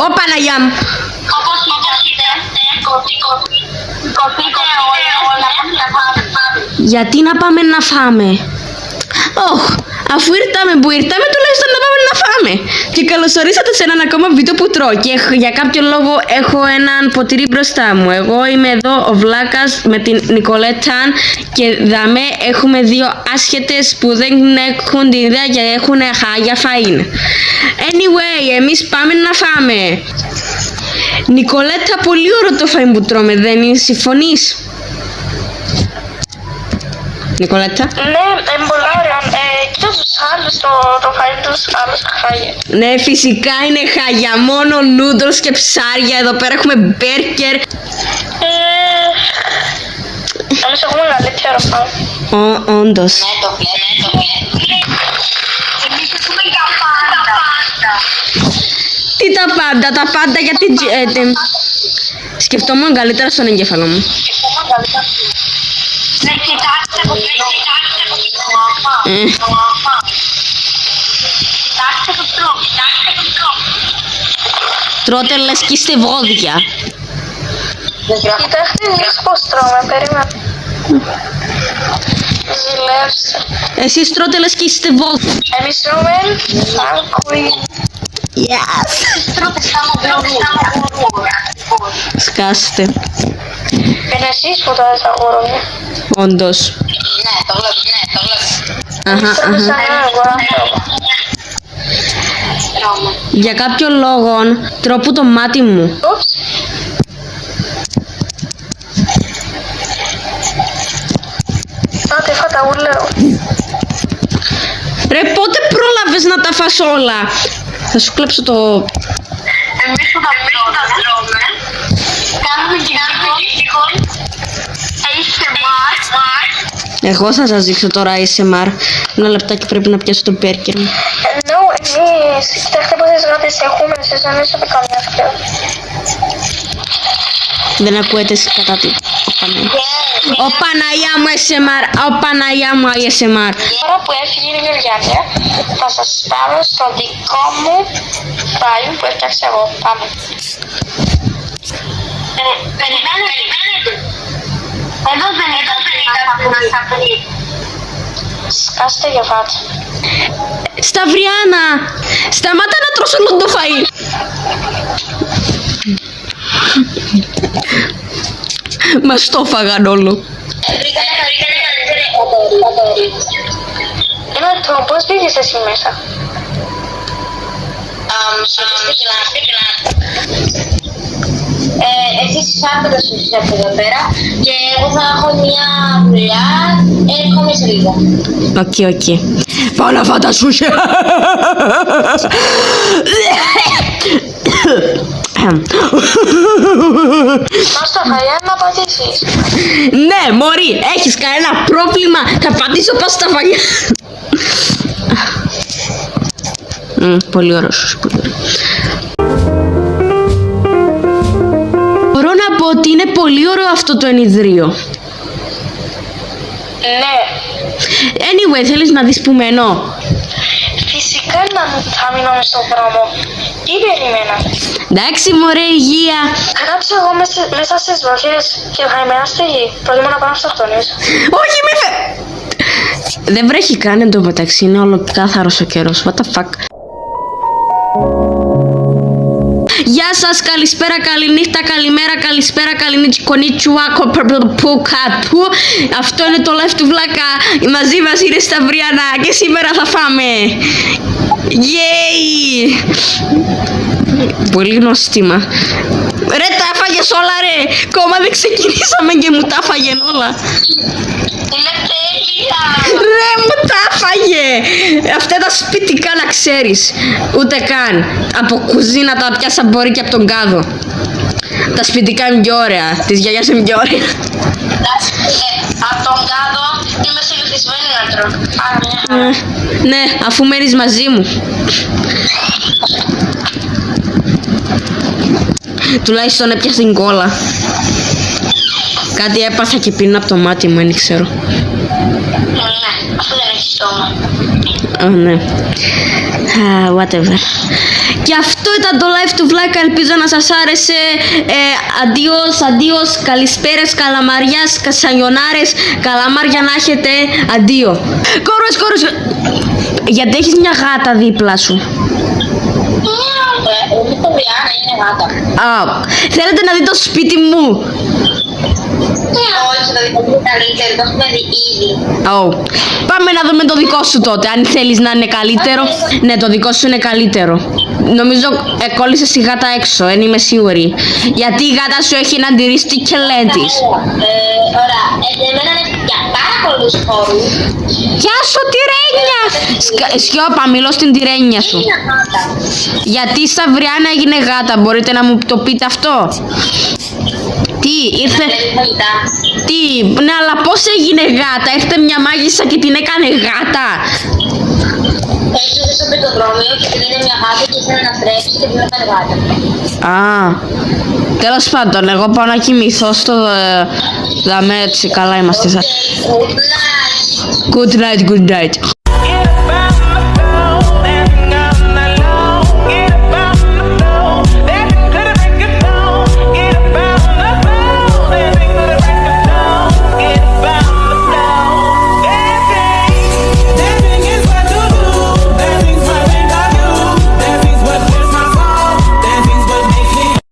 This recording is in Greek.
Ω Παναγιά μου. Όπως είδατε, κοπείτε όλα να πάμε. Γιατί να πάμε να φάμε? Όχ, αφού ήρθαμε που ήρθαμε, τουλάχιστον να πάμε να φάμε. Και καλωσορίσατε σε έναν ακόμα βίντεο που τρώω. Και για κάποιο λόγο έχω έναν ποτήρι μπροστά μου. Εγώ είμαι εδώ ο Βλάκας με την Νικολέτα. Και δαμέ έχουμε δύο άσχετες που δεν έχουν την ιδέα και έχουν χάγια φαΐν. Anyway, εμείς πάμε να φάμε. Νικολέτα, πολύ ωραίο το φαΐν που τρώμε, δεν συμφωνείς? Νικολέτα. Ναι, πολλά ωραία. Κοίτα τους άλλους, το φαΐν τους άλλους χάγια. Ναι, φυσικά είναι χάγια, μόνο noodles και ψάρια. Εδώ πέρα έχουμε μπέρκερ. Εμείς έχουμε καλύτερο φαΐν. Όντως. Ναι, το βλέπω. Εμείς έχουμε τα πάντα. Τι τα πάντα γιατί... σκεφτόμουν καλύτερα στον εγκέφαλο μου. Ναι, κοιτάξτε που Τρώτε λες και είστε βόδια. Κοιτάξτε εμείς πώς τρώμε, περίμενε. Ζηλεύσε. Εσείς τρώτε λες και είστε βόδια. Εμείς τρώμε σαν κουί. Yes. Τρώτε σαν γουρούδια. Σκάστε. Είναι εσείς που τρώτε σαν γουρούδια. Όντως. Ναι, το βλέπω. Αχα. Τρώμε σαν γουρούδια. Για κάποιο λόγο τρόπου το μάτι μου. Ούψ. Άντε φάτα ουλέω. Ρε, πότε πρόλαβες να τα φας όλα? Θα σου κλέψω το... Εμείς που τα τρώμε, κάνουμε τυχόν ASMR. Εγώ θα σας δείξω τώρα ASMR. Ένα λεπτάκι, πρέπει να πιάσω το μπέρκερ μου. Ενώ εμείς, κοιτάξτε πόσες γάτες έχουμε, εσείς δεν είστε καμιά σχέση. Δεν ακούετε κατά τι. Ο Παναγιά μου ASMR. Ο Παναγιά μου ASMR. Τώρα που έφυγε η Γεωργιάννη, θα σας πάρω στο δικό μου φαΐν που έφτιαξα εγώ. Πάμε. Περιμένετε. Εδώ δεν ήταν πριν. Σκάστε για φάτε. Σταυριάνα, σταμάτα να τρως όλο το φαΐ. Μας το φάγαν όλο. Είμαι πώς μπήκες εσύ μέσα? Εσείς φάτε το σουσί από εδώ πέρα και εγώ θα έχω μια δουλειά, έρχομαι σε λίγο. Οκ. Πάω να φάω τα σούσια. Μας τα φαγιά να πατήσεις. Ναι, μωρή, έχεις κανένα πρόβλημα? Θα πατήσω πάνω στα φαγιά. Πολύ ωραίο σου, πολύ ωραίο. Μπορώ να πω ότι είναι πολύ ωραίο αυτό το ενιδρίο. Ναι. Anyway, θέλεις να δεις που μένω? Φυσικά θα μείνω μες στον δρόμο. Τι περιμένα? Εντάξει μωρέ, υγεία. Γράψε εγώ μέσα στις βροχές και θα είμαι άστεγη. Προτιμώ να πάω να αυτοκτονήσω. Όχι, μη φε... Δεν βρέχει καν εν τω μεταξύ, είναι όλο κάθαρος ο καιρός. What the fuck. Γεια σας, καλησπέρα, καληνύχτα, καλημέρα, καλησπέρα, κονίτσουα, κοπροπουκατού. Αυτό είναι το live του Βλάκα. Μαζί μας είναι Σταυριάνα και σήμερα θα φάμε. Yay! Πολύ νόστιμα. Ρε, τα έφαγες όλα ρε. Κόμμα δεν ξεκινήσαμε και μου τα έφαγεν όλα. Είναι τέλεια. Ρε, μου τα έφαγε. Αυτά τα σπιτικά να ξέρεις. Ούτε καν. Από κουζίνα τα πιάσα μπορεί και από τον κάδο. Τα σπιτικά είναι πιο ωραία. Της γιαγιάς είναι πιο ωραία. Από τον κάδο είμαι συνηθισμένη να τρώω. Άρα μια χαρά. Ναι, αφού μένεις μαζί μου. Τουλάχιστον έπιασε την κόλλα. Κάτι έπαθα και πίνω από το μάτι μου, δεν ξέρω. Ναι, αφού δεν έχει στόμα. Ναι. Whatever. Και αυτό ήταν το live του Βλάκα, ελπίζω να σας άρεσε. Αντίος, καλησπέρες, καλαμαριάς, κασαγιονάρες, καλαμάρια να έχετε, αντίο. Κόρος, γιατί έχεις μια γάτα δίπλα σου. Όχι το Ριάννα, είναι γάτα. Θέλετε να δείτε το σπίτι μου. Όχι, το δικό μου είναι καλύτερο, το έχουμε δει ήδη. Πάμε να δούμε το δικό σου τότε, αν θέλεις να είναι καλύτερο. Ναι, το δικό σου είναι καλύτερο. Νομίζω κόλλησες τη γάτα έξω, δεν είμαι σίγουρη. Γιατί η γάτα σου έχει να αντιρρήσει τη κελέ της. Ωραία, εμένα είναι για πάρα πολλούς χώρους. Γεια σου τυρένια! Σιώπα, μιλώ στην τυρένια σου. Είναι γάτα. Γιατί η Σαβριάννα έγινε γάτα, μπορείτε να μου το πείτε αυτό. Τι, ήρθε... Τι, ναι, αλλά πώς έγινε γάτα, ήρθε μια μάγισσα και την έκανε γάτα. Έτσι στο πεζοδρόμιο και την είναι μια γάτα και ήθελε να στρέψει και την έκανε γάτα. Τέλος πάντων, εγώ πάω να κοιμηθώ στο δαμέ έτσι, καλά είμαστε. Good night. Good night.